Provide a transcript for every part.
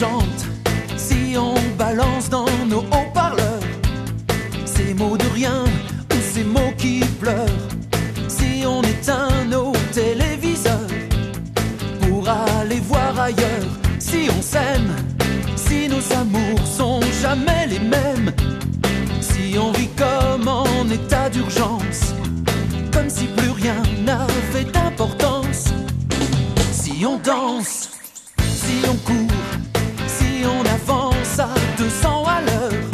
chante, si on balance dans nos haut-parleurs ces mots de rien ou ces mots qui pleurent, si on éteint nos téléviseurs pour aller voir ailleurs, si on s'aime, si nos amours sont jamais les mêmes, si on vit comme en état d'urgence, comme si plus rien n'avait d'importance, si on danse, si on court, si on avance à 200 à l'heure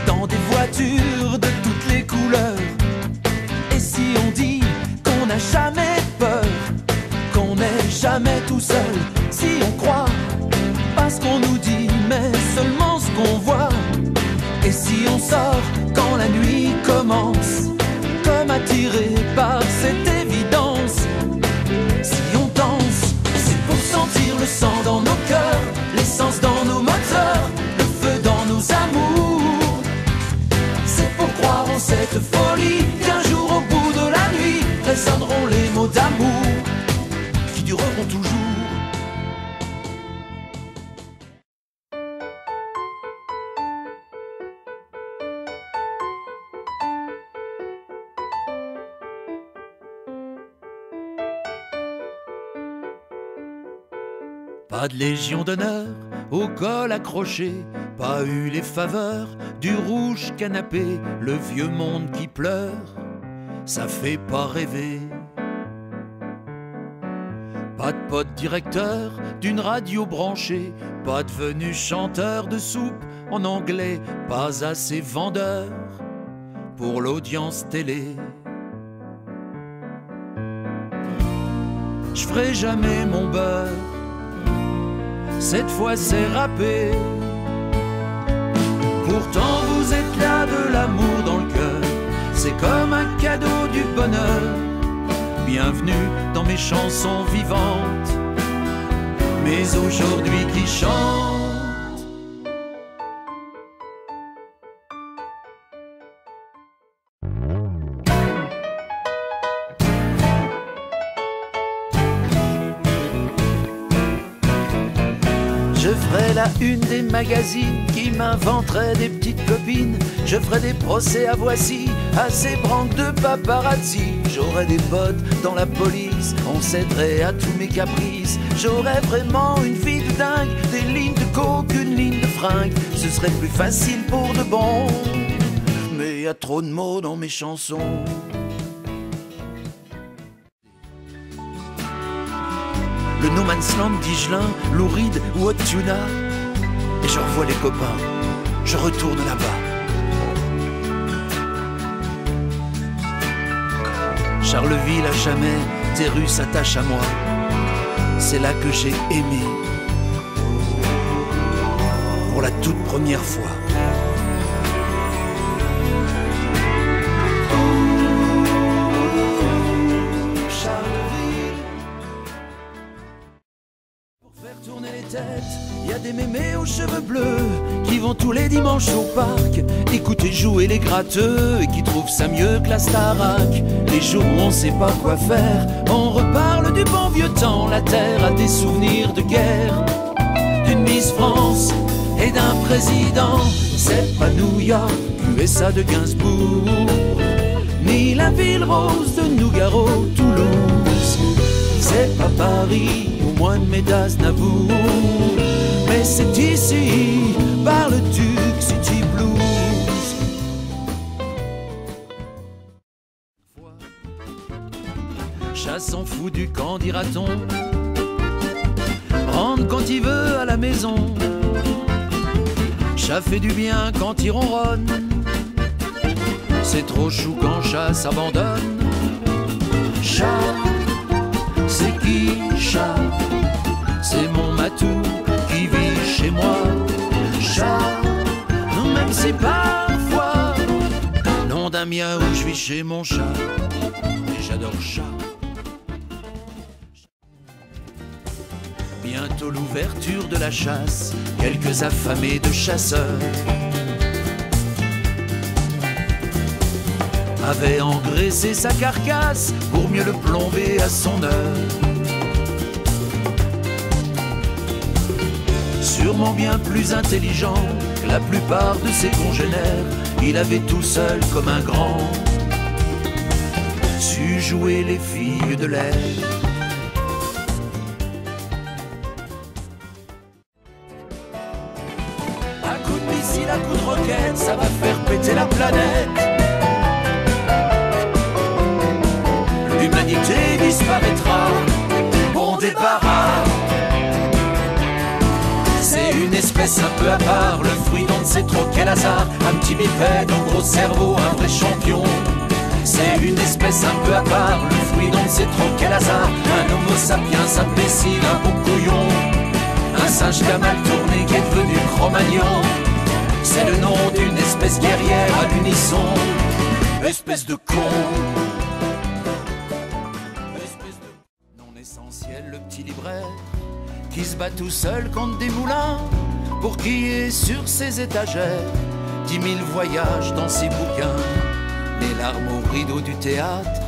dans des voitures de toutes les couleurs, et si on dit qu'on n'a jamais peur, qu'on n'est jamais tout seul, si on croit pas ce qu'on nous dit mais seulement ce qu'on voit, et si on sort quand la nuit commence comme attiré par cette évidence, si on danse c'est pour sentir le sang dans nos cœurs, l'essence dans nos moteurs, le feu dans nos amours, c'est pour croire en cette folie qu'un jour au bout de la nuit résonneront les mots d'amour qui dureront toujours. Pas de légion d'honneur au col accroché, pas eu les faveurs du rouge canapé, le vieux monde qui pleure, ça fait pas rêver. Pas de pote directeur d'une radio branchée, pas devenu chanteur de soupe en anglais, pas assez vendeur pour l'audience télé. Je ferai jamais mon beurre, cette fois c'est râpé. Pourtant vous êtes là, de l'amour dans le cœur, c'est comme un cadeau du bonheur. Bienvenue dans mes chansons vivantes, mais aujourd'hui qui chantent. Je ferai la une des magazines qui m'inventeraient des petites copines. Je ferai des procès à Voici, à ces branques de paparazzi. J'aurai des potes dans la police, on céderait à tous mes caprices. J'aurais vraiment une vie de dingue, des lignes de coke, une ligne de fringues. Ce serait plus facile pour de bon, mais y a trop de mots dans mes chansons. Le No Man's Land d'Igelin, Louride ou Haute-Tuna, et je revois les copains, je retourne là-bas. Charleville à jamais, tes rues s'attachent à moi, c'est là que j'ai aimé, pour la toute première fois. Il y a des mémés aux cheveux bleus qui vont tous les dimanches au parc écouter jouer les gratteux et qui trouvent ça mieux que la Starac. Les jours où on sait pas quoi faire, on reparle du bon vieux temps. La terre a des souvenirs de guerre, d'une Miss France et d'un président. C'est pas New York, USA de Gainsbourg, ni la ville rose de Nougaro, Toulouse. C'est pas Paris, au moins de Médaz-Navour, mais c'est ici, par le Duke City Blues. Chat s'en fout du camp, dira-t-on, rentre quand il veut à la maison. Chat fait du bien quand il ronronne, c'est trop chou quand chat s'abandonne. Chat, c'est qui chat? C'est mon matou qui vit chez moi. Chat, même si parfois, nom d'un miaou, je vis chez mon chat. Et j'adore chat. Bientôt l'ouverture de la chasse, quelques affamés de chasseurs avait engraissé sa carcasse pour mieux le plomber à son heure. sûrement bien plus intelligent que la plupart de ses congénères. Il avait tout seul comme un grand su jouer les filles de l'air. Un coup de missile, un coup de roquette, ça va faire péter la planète. L'humanité disparaîtra, bon débarras. C'est une espèce un peu à part, le fruit d'on ne sait trop quel hasard. Un petit bipède au gros cerveau, un vrai champion. C'est une espèce un peu à part, le fruit d'on ne sait trop quel hasard. Un homo sapiens imbécile, un bon couillon. Un singe qui a mal tourné, qui est devenu Cro-Magnon. C'est le nom d'une espèce guerrière à l'unisson. Espèce de con. Espèce de non essentiel, le petit libraire qui se bat tout seul contre des moulins, pour qui est sur ses étagères 10 000 voyages dans ses bouquins. Les larmes au rideau du théâtre,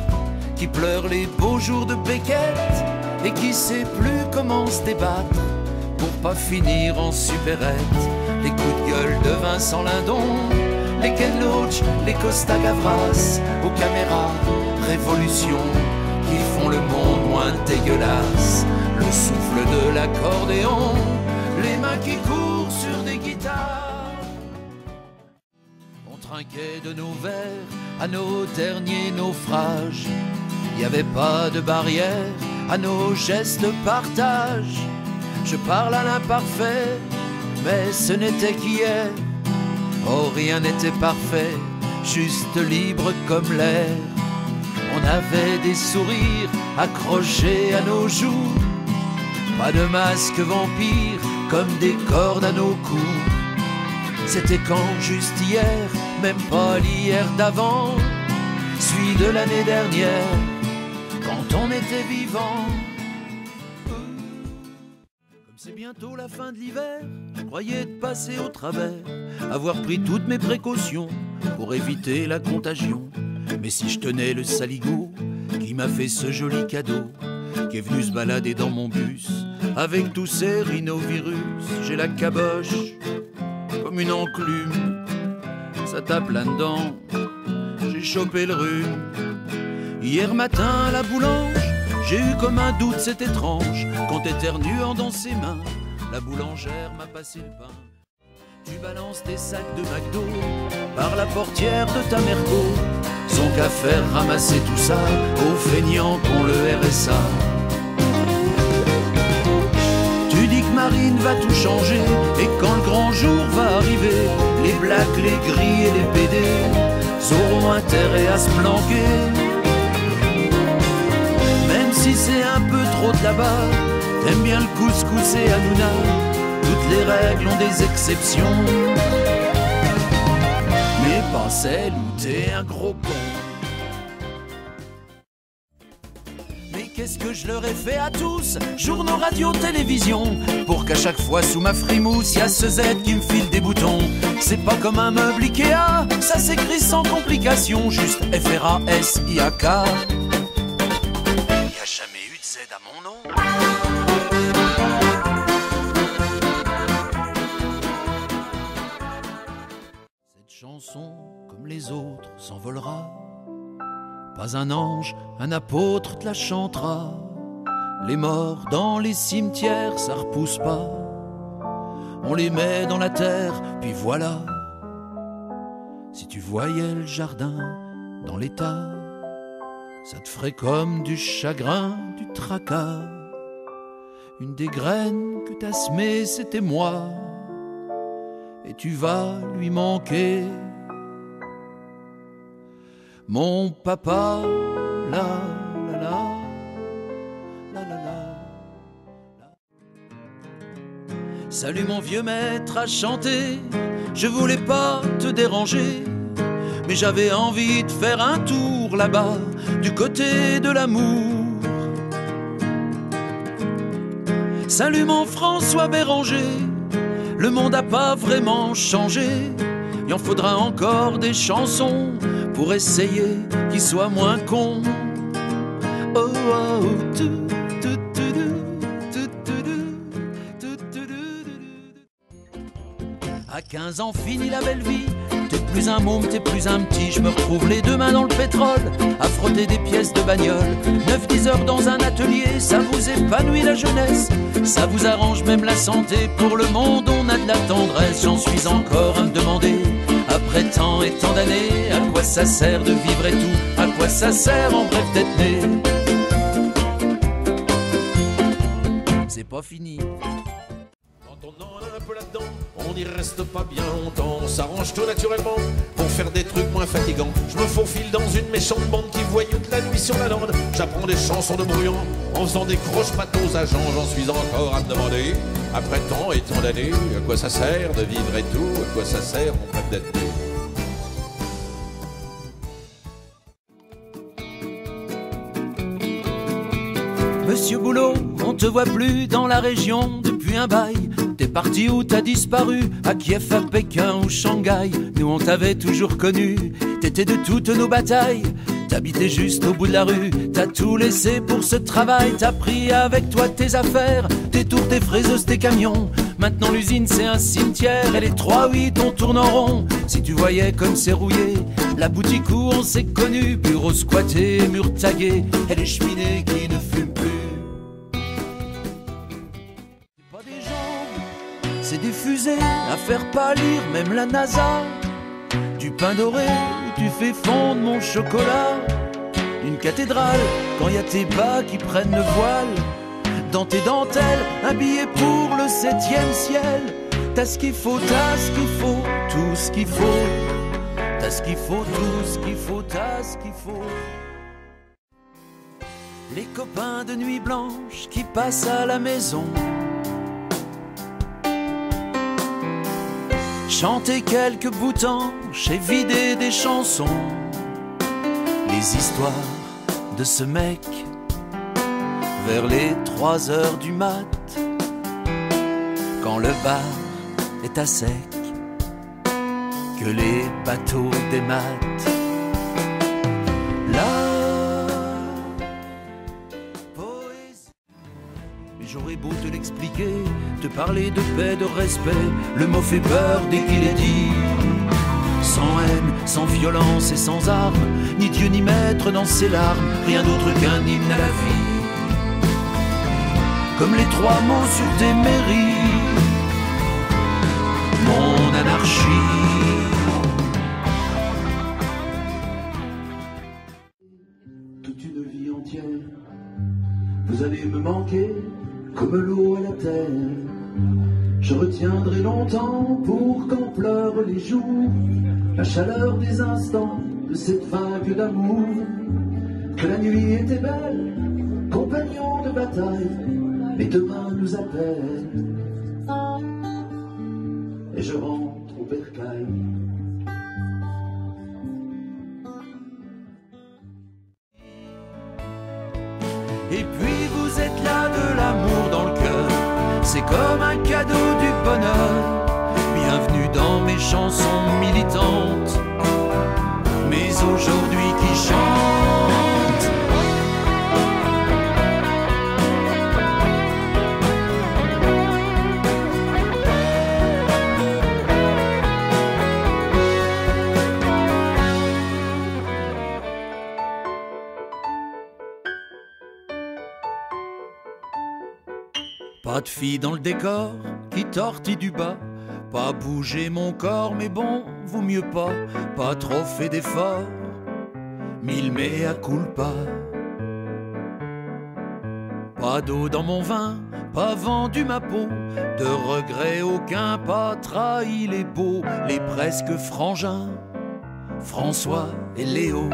qui pleure les beaux jours de Beckett, et qui sait plus comment se débattre pour pas finir en supérette. Les coups de gueule de Vincent Lindon, les Ken Loach, les Costa Gavras, aux caméras révolution, qui font le monde moins dégueulasse. Le souffle de l'accordéon, les mains qui courent sur des guitares. On trinquait de nos verres à nos derniers naufrages. Il n'y avait pas de barrière à nos gestes de partage. Je parle à l'imparfait, mais ce n'était qu'hier. Oh, rien n'était parfait, juste libre comme l'air. On avait des sourires accrochés à nos joues, pas de masque vampire comme des cordes à nos coups. C'était quand juste hier, même pas l'hier d'avant, celui de l'année dernière, quand on était vivant. Comme c'est bientôt la fin de l'hiver, je croyais de passer au travers, avoir pris toutes mes précautions pour éviter la contagion. Mais si je tenais le saligo qui m'a fait ce joli cadeau, qui est venu se balader dans mon bus avec tous ces rhinovirus, j'ai la caboche comme une enclume, ça tape là-dedans, j'ai chopé le rhume. Hier matin à la boulange, j'ai eu comme un doute, c'est étrange, quand éternuant dans ses mains, la boulangère m'a passé le pain. Tu balances tes sacs de McDo par la portière de ta merco, sans qu'à faire ramasser tout ça aux feignants qu'ont le RSA. Tu dis que Marine va tout changer, et quand le grand jour va arriver, les blacks, les gris et les PD auront intérêt à se planquer. Même si c'est un peu trop de là-bas, t'aimes bien le couscous et Hanouna, toutes les règles ont des exceptions, mais pas celle où t'es un gros con. Mais qu'est-ce que je leur ai fait à tous, journaux, radio, télévision, pour qu'à chaque fois sous ma frimousse y a ce Z qui me file des boutons. C'est pas comme un meuble Ikea, ça s'écrit sans complication, juste F-R-A-S-I-A-K. Y a jamais eu de Z à mon nom. Chanson comme les autres s'envolera, pas un ange, un apôtre te la chantera. Les morts dans les cimetières, ça repousse pas, on les met dans la terre, puis voilà. Si tu voyais le jardin dans l'état, ça te ferait comme du chagrin, du tracas. Une des graines que t'as semées, c'était moi, et tu vas lui manquer. Mon papa, la la la, la la la. Salut mon vieux maître à chanter, je voulais pas te déranger, mais j'avais envie de faire un tour là-bas, du côté de l'amour. Salut mon François Béranger, le monde a pas vraiment changé, il en faudra encore des chansons pour essayer qu'il soit moins con. Oh, oh, tu, tu, tu, tu, tu, tu, tu, tu, tu, tu, tu. À 15 ans, fini la belle vie. T'es plus un môme, t'es plus un petit. Je me retrouve les deux mains dans le pétrole, à frotter des pièces de bagnole. 9-10 heures dans un atelier, ça vous épanouit la jeunesse. Ça vous arrange même la santé. Pour le monde, on a de la tendresse. J'en suis encore à me demander, après tant et tant d'années, à quoi ça sert de vivre et tout. À quoi ça sert en bref d'être né. C'est pas fini. Quand on en a un peu là-dedans, on n'y reste pas bien longtemps. On s'arrange tout naturellement pour faire des trucs moins fatigants. Je me faufile dans une méchante bande qui voyoute la nuit sur la lande. J'apprends des chansons de brouillon en faisant des croche-pattes aux agents. J'en suis encore à me demander, après tant et tant d'années, à quoi ça sert de vivre et tout. À quoi ça sert en bref d'être né. Monsieur Boulot, on te voit plus dans la région depuis un bail. T'es parti où t'as disparu, à Kiev, à Pékin ou Shanghai. Nous on t'avait toujours connu, t'étais de toutes nos batailles. T'habitais juste au bout de la rue, t'as tout laissé pour ce travail. T'as pris avec toi tes affaires, tes tours, tes fraiseuses, tes camions. Maintenant l'usine c'est un cimetière et les 3-8 on tourne en rond. Si tu voyais comme c'est rouillé, la boutique où on s'est connu. Bureau squatté, murs tagués et les cheminées qui ne fument plus. C'est pas des gens, c'est des fusées à faire pâlir même la NASA. Du pain doré où tu fais fondre mon chocolat. Une cathédrale quand y a tes bas qui prennent le voile. Dans tes dentelles, un billet pour le 7e ciel. T'as ce qu'il faut, t'as ce qu'il faut, tout ce qu'il faut. T'as ce qu'il faut, tout ce qu'il faut, t'as ce qu'il faut. Les copains de nuit blanche qui passent à la maison. Chanter quelques boutanches et vider des chansons. Les histoires de ce mec vers les 3 heures du mat, quand le bar est à sec, que les bateaux dématent. La poésie. Mais j'aurais beau te l'expliquer, te parler de paix, de respect, le mot fait peur dès qu'il est dit. Sans haine, sans violence et sans armes, ni Dieu ni maître dans ses larmes, rien d'autre qu'un hymne à la vie. Comme les 3 mots sur tes mairies, mon anarchie. Toute une vie entière, vous allez me manquer comme l'eau à la terre. Je retiendrai longtemps pour qu'en pleurent les jours, la chaleur des instants de cette vague d'amour. Que la nuit était belle, compagnon de bataille, mais demain nous appelle, et je rentre au bercail. Et puis vous êtes là de l'amour dans le cœur, c'est comme un cadeau du bonheur. Bienvenue dans mes chansons militantes, mais aujourd'hui qui chantent. Pas de fille dans le décor qui tortille du bas. Pas bouger mon corps, mais bon, vaut mieux pas. Pas trop fait d'efforts, 1000 mea culpa. Pas d'eau dans mon vin, pas vendu ma peau. De regret aucun, pas trahi les beaux, les presque frangins, François et Léo.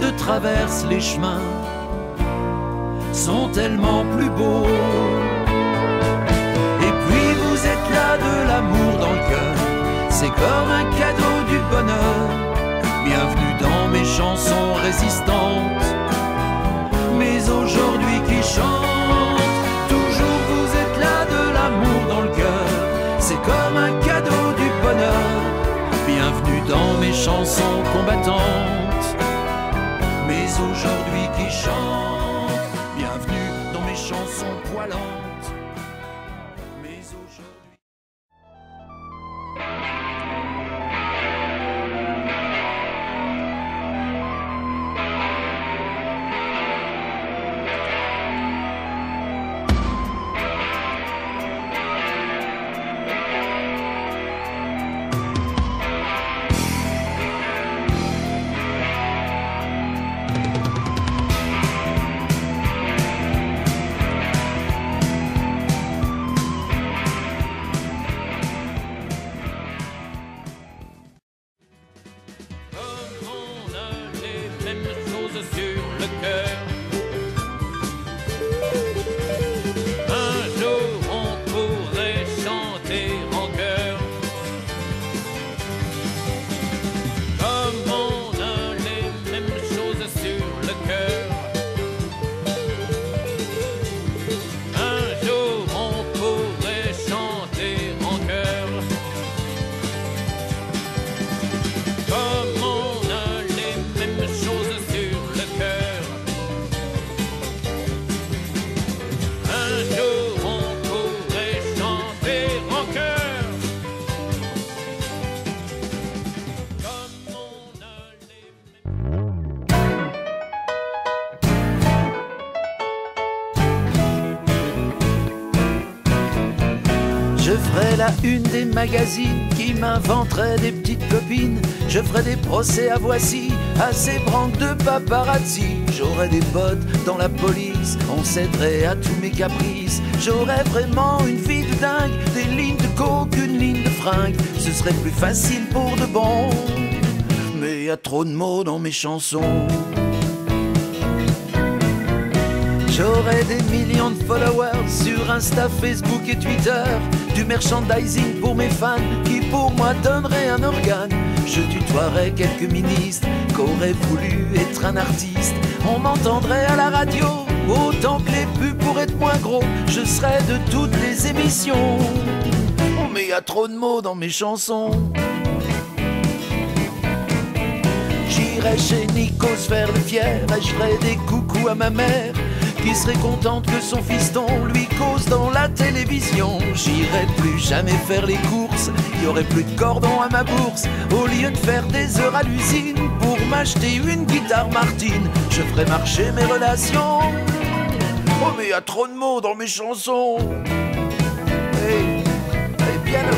De traverse les chemins sont tellement plus beaux. Et puis vous êtes là de l'amour dans le cœur, c'est comme un cadeau du bonheur. Bienvenue dans mes chansons résistantes, mais aujourd'hui qui chantent. Toujours vous êtes là de l'amour dans le cœur, c'est comme un cadeau du bonheur. Bienvenue dans mes chansons combattantes, mais aujourd'hui qui chantent. Bienvenue dans mes chansons poilantes. Je ferai la une des magazines qui m'inventeraient des petites copines. Je ferai des procès à Voici, à ces branques de paparazzi. J'aurai des potes dans la police, on céderait à tous mes caprices. J'aurais vraiment une vie de dingue, des lignes de coke, une ligne de fringues. Ce serait plus facile pour de bon, mais y a trop de mots dans mes chansons. J'aurai des millions de followers sur Insta, Facebook et Twitter. Du merchandising pour mes fans qui pour moi donneraient un organe. Je tutoierai quelques ministres qu'auraient voulu être un artiste. On m'entendrait à la radio autant que les pubs pour être moins gros. Je serais de toutes les émissions. Oh mais y a trop de mots dans mes chansons. J'irai chez Nikos faire le fier et je ferai des coucous à ma mère qui serait contente que son fiston lui cause dans la télévision. J'irai plus jamais faire les courses, il y aurait plus de cordon à ma bourse. Au lieu de faire des heures à l'usine pour m'acheter une guitare Martine, je ferai marcher mes relations. Oh mais y a trop de mots dans mes chansons. Hey, hey, piano.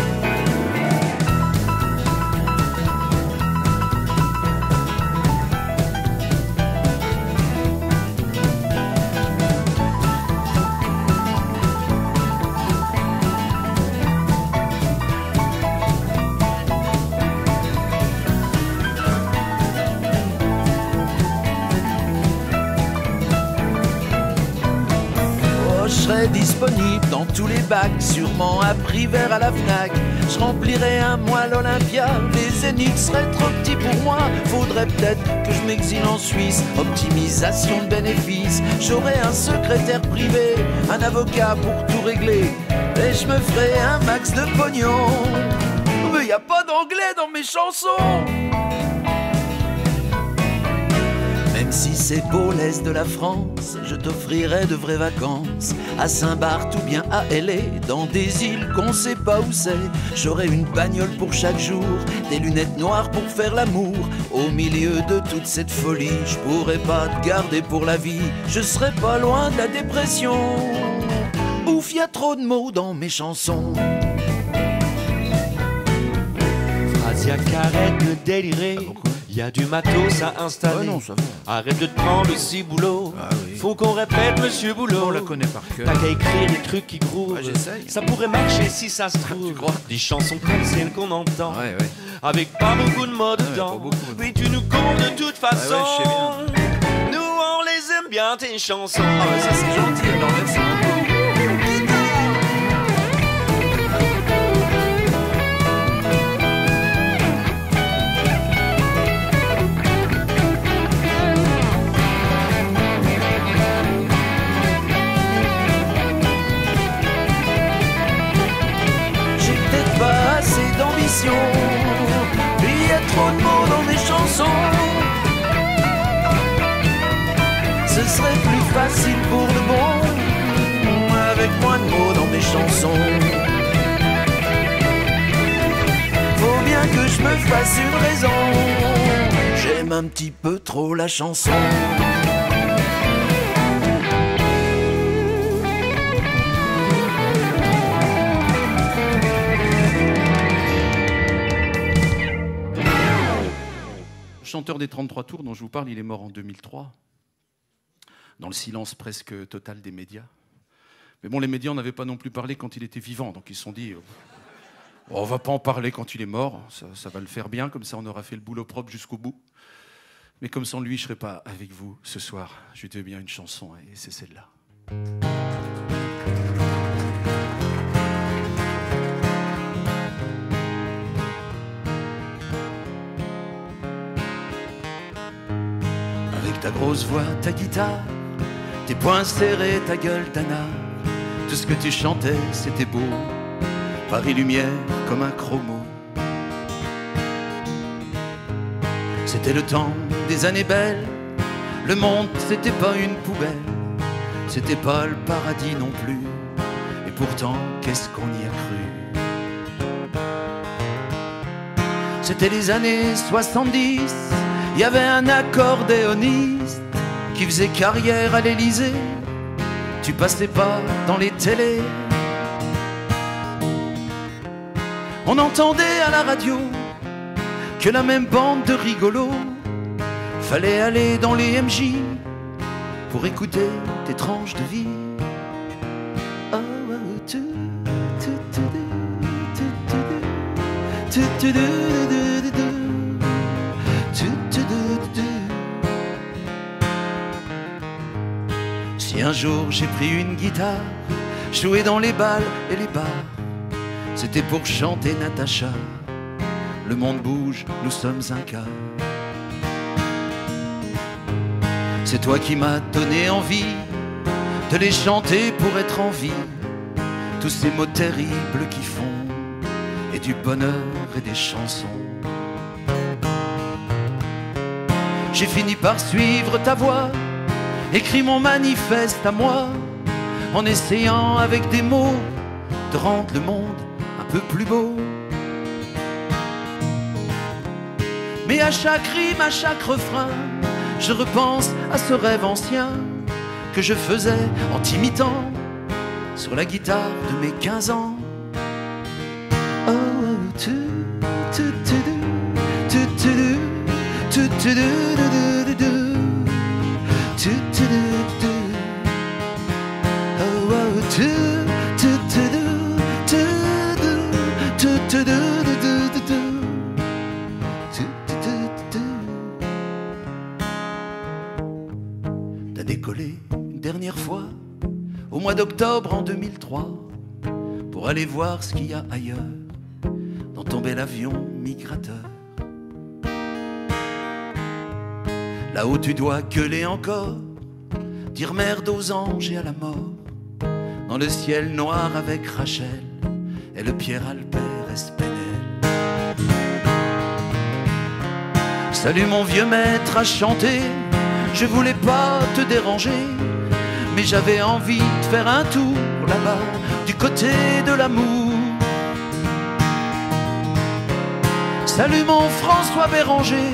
Disponible dans tous les bacs, sûrement à prix vert à la Fnac. Je remplirai un mois l'Olympia, les zéniths seraient trop petits pour moi. Faudrait peut-être que je m'exile en Suisse, optimisation de bénéfices. J'aurai un secrétaire privé, un avocat pour tout régler, et je me ferai un max de pognon. Mais y a pas d'anglais dans mes chansons. Même si c'est beau l'Est de la France, je t'offrirai de vraies vacances à Saint-Barth ou bien à L.A. dans des îles qu'on sait pas où c'est. J'aurai une bagnole pour chaque jour, des lunettes noires pour faire l'amour. Au milieu de toute cette folie, je pourrais pas te garder pour la vie. Je serai pas loin de la dépression. Ouf, y a trop de mots dans mes chansons. Frasiac, arrête de délirer. Y a du matos à installer. Ouais, non, ça va. Arrête de te prendre le ciboulot. Ah oui. Faut qu'on répète Monsieur Boulot. On la connaît par cœur. T'as qu'à écrire des trucs qui grouvent. Ouais, j'essaye. Ça pourrait marcher si ça se trouve. Tu crois? Des chansons comme celles qu'on entend. Ouais, ouais. Avec pas beaucoup de mots dedans. pas beaucoup. Oui, tu nous comptes de toute façon. Ouais, je sais bien. Nous, on les aime bien, tes chansons. Ah bah ça c'est gentil, alors merci beaucoup. Il y a trop de mots dans mes chansons. Ce serait plus facile pour le bon avec moins de mots dans mes chansons. Faut bien que je me fasse une raison. J'aime un petit peu trop la chanson. Le chanteur des 33 tours dont je vous parle, il est mort en 2003, dans le silence presque total des médias. Mais bon, les médias n'en avaient pas non plus parlé quand il était vivant, donc ils se sont dit on va pas en parler quand il est mort, ça va le faire bien, comme ça on aura fait le boulot propre jusqu'au bout. Mais comme sans lui, je serais pas avec vous ce soir. Je lui devais bien une chanson, et c'est celle-là. Ta grosse voix, ta guitare, tes poings serrés, ta gueule, ta nare. Tout ce que tu chantais, c'était beau. Paris lumière comme un chromo. C'était le temps des années belles. Le monde, c'était pas une poubelle. C'était pas le paradis non plus. Et pourtant, qu'est-ce qu'on y a cru. C'était les années 70. Il y avait un accordéoniste qui faisait carrière à l'Élysée. Tu passais pas dans les télés. On entendait à la radio que la même bande de rigolos. Fallait aller dans les MJ pour écouter tes tranches de vie. Oh, oh, tu, tu, tu, tu, tu, tu, tu, tu, tu, tu, tu, tu. Si un jour j'ai pris une guitare, joué dans les balles et les bars, c'était pour chanter Natacha. Le monde bouge, nous sommes un cas. C'est toi qui m'as donné envie de les chanter pour être en vie. Tous ces mots terribles qui font et du bonheur et des chansons. J'ai fini par suivre ta voix, écrit mon manifeste à moi, en essayant avec des mots de rendre le monde un peu plus beau. Mais à chaque rime, à chaque refrain, je repense à ce rêve ancien que je faisais en t'imitant sur la guitare de mes 15 ans. Oh, tu, tu, tu, tu, tu, tu, tu, tu, tu, tu, tu, tu. Oh, tu, tu, tu, tu, tu, tu, tu, tu. T'as décollé une dernière fois au mois d'octobre en 2003 pour aller voir ce qu'il y a ailleurs dans ton bel avion migrateur. Là-haut tu dois gueuler encore, dire merde aux anges et à la mort, dans le ciel noir avec Rachel et le Pierre Albert Espinel. Salut mon vieux maître à chanter, je voulais pas te déranger, mais j'avais envie de faire un tour là-bas, du côté de l'amour. Salut mon François Béranger,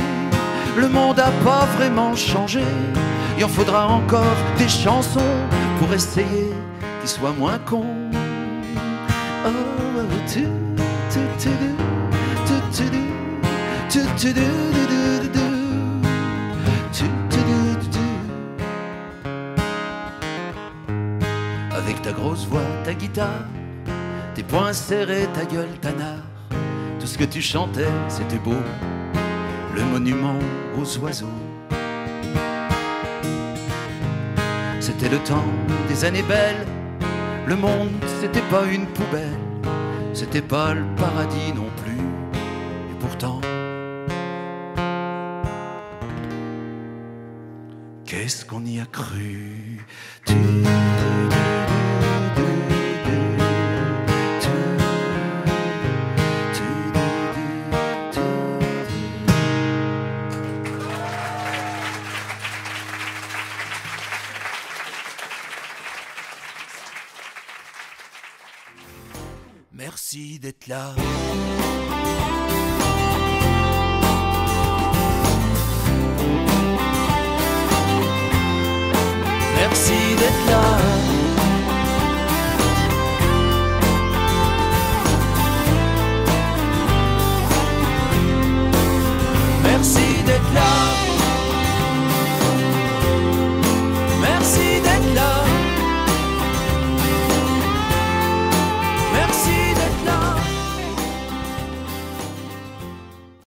le monde a pas vraiment changé. Il en faudra encore des chansons pour essayer qu'ils soient moins cons. Oh, tu, tu, tu, tu, tu, tu, tu, tu, avec ta grosse voix, ta guitare, tes poings serrés, ta gueule, ta nare, tout ce que tu chantais, c'était beau, le monument aux oiseaux. C'était le temps des années belles, le monde, c'était pas une poubelle, c'était pas le paradis non plus, et pourtant, qu'est-ce qu'on y a cru? Merci d'être là.